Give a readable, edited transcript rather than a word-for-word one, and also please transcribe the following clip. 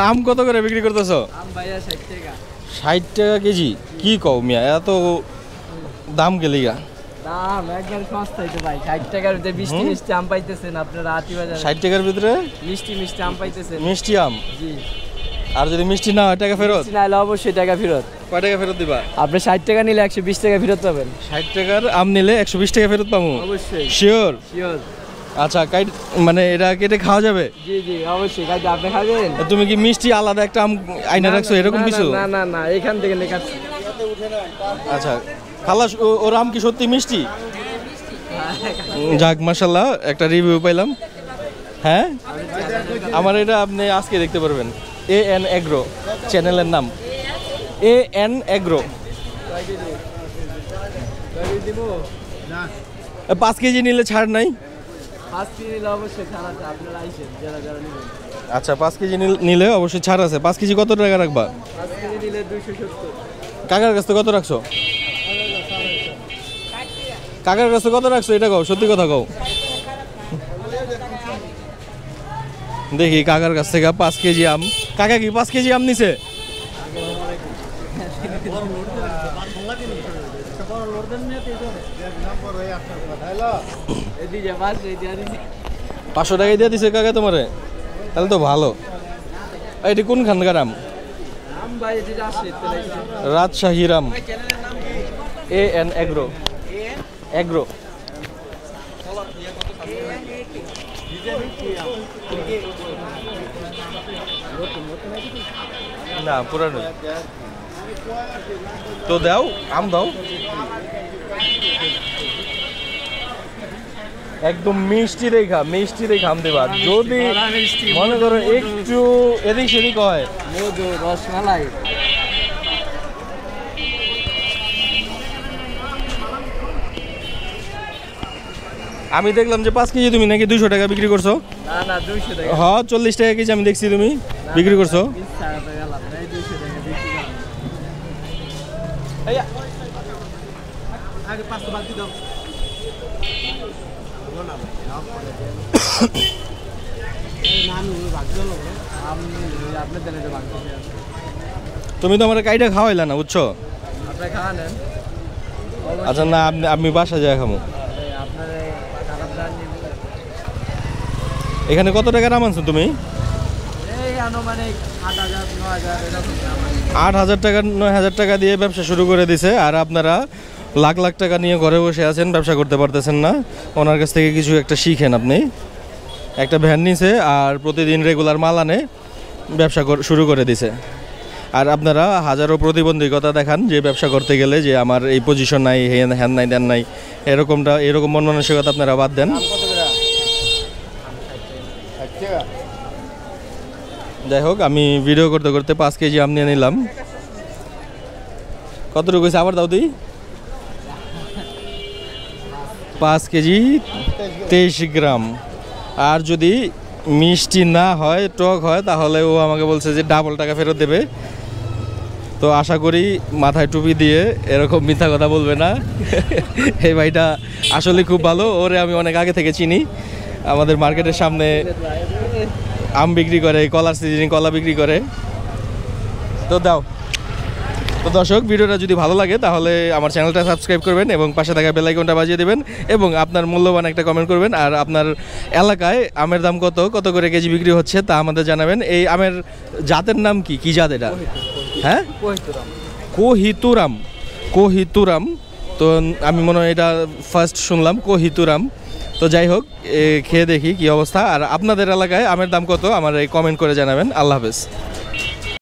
আম কত করে বিক্রি করতেছো? আম ভাইয়া 60 টাকা। 60 টাকা কেজি? কি কও মিয়া, এত দাম গেলিগা? দাম একবার সস্তাই তো ভাই। 60 টাকার ভিতরে মিষ্টি মিষ্টি আম পাইতেছেন আপনারা আতি বাজারে। 60 টাকার ভিতরে মিষ্টি মিষ্টি আম পাইতেছেন। মিষ্টি আম? জি। আর যদি মিষ্টি না হয় টাকা ফেরত? মিষ্টি না হলে অবশ্যই টাকা ফেরত। কয় টাকা ফেরত দিবা? আপনি 60 টাকা নিলে 120 টাকা ফেরত পাবেন। 60 টাকার আম নিলে 120 টাকা ফেরত পাবো? অবশ্যই। শিওর? শিওর। আচ্ছা, মানে এটা কেটে খাওয়া যাবে? জি জি অবশ্যই। কাইটা আপনি খাবেন? তুমি কি মিষ্টি আলাদা একটা আম আইনা রাখছো এরকম কিছু? না না না, এখান থেকে লেখাচ্ছি। আচ্ছা খালাস, ওর আম কি সত্যি মিষ্টি? যাক মাশাআল্লাহ, একটা রিভিউ পাইলাম। হ্যাঁ, আমার এটা আপনি আজকে দেখতে পারবেন। AN এগ্রো চ্যানেলের নাম, AN এগ্রো। 5 কেজি নিলে ছাড় নাই? 5 কেজি নিলে অবশ্যই ছাড় আছে, আপনারা আইছেন যারা যারা নেবেন। আচ্ছা 5 কেজি নিলে অবশ্যই ছাড় আছে। 5 কেজি কত টাকা রাখবা? 5 কেজি নিলে 270। কাকার কাছে কত রাখছো? কাকার কাছে কত রাখছো এটা কও, সত্যি কথা কও। দেখি কাকার কাছ থেকে 5 কেজি আম। কাকা কি 5 কেজি আম নিছে? 500 টাকায় দিয়ে দিছে কাকা তোমারে? তাহলে তো ভালো। এটি কোনখানকার আম? রাজশাহীর আম। AN agro. এগ্রো না পুরানো তো দাও, আম দাও। একদম মিষ্টি রেখা আম দেবা। যদি মনে করো একটু এদিক সেদিক হয়, মধু রসমালাই। আমি দেখলাম যে 5 কেজি তুমি নাকি 200 টাকা বিক্রি করছো। না না 200 টাকা। হ্যাঁ 40 টাকা কেজি আমি দেখছি তুমি বিক্রি করছো। তুমি তো আমার কাইটা খাওয়াইলা না, বুঝছো? আচ্ছা না, আমি বাসা যাই খামো। এখানে কত টাকার আম আনছো তুমি? 8,000 টাকা 9,000 টাকা দিয়ে ব্যবসা শুরু করে দিছে। আর আপনারা লাখ লাখ টাকা নিয়ে ঘরে বসে আছেন, ব্যবসা করতে পারতেছেন না। ওনার কাছ থেকে কিছু একটা শিখেন। আপনি একটা ভ্যান নিছে আর প্রতিদিন রেগুলার মাল আনে, ব্যবসা শুরু করে দিছে। আর আপনারা হাজারো প্রতিবন্ধকতা দেখান যে ব্যবসা করতে গেলে যে আমার এই পজিশন নাই, হ্যান নাই, দেন নাই, এরকম মন মানসিকতা আপনারা বাদ দেন। যাই হোক, আমি ভিডিও করতে করতে 5 কেজি আম নিয়ে নিলাম। কতটুকু হয়েছে আবার দাও তুই? 5 কেজি 23 গ্রাম। আর যদি মিষ্টি না হয়, টক হয়, তাহলে ও আমাকে বলছে যে ডাবল টাকা ফেরত দেবে। তো আশা করি মাথায় টুপি দিয়ে এরকম মিথ্যা কথা বলবে না। এই ভাইটা আসলে খুব ভালো, ওরে আমি অনেক আগে থেকে চিনি। আমাদের মার্কেটের সামনে আম বিক্রি করে, কলার সিজনে কলা বিক্রি করে। তো দাও। তো দর্শক, ভিডিওটা যদি ভালো লাগে তাহলে আমার চ্যানেলটা সাবস্ক্রাইব করবেন এবং পাশে থাকা বেল আইকনটা বাজিয়ে দেবেন এবং আপনার মূল্যবান একটা কমেন্ট করবেন। আর আপনার এলাকায় আমের দাম কত করে কেজি বিক্রি হচ্ছে তা আমাদের জানাবেন। এই আমের জাতের নাম কি? কি জাত এটা? হ্যাঁ, কোহিতুরাম। তো আমি মনে হয় এটা ফার্স্ট শুনলাম, কোহিতুরাম। তো যাই হোক, খেয়ে দেখি কি অবস্থা। আর আপনাদের এলাকায় আমের দাম কত আমার এই কমেন্ট করে জানাবেন। আল্লাহ হাফেজ।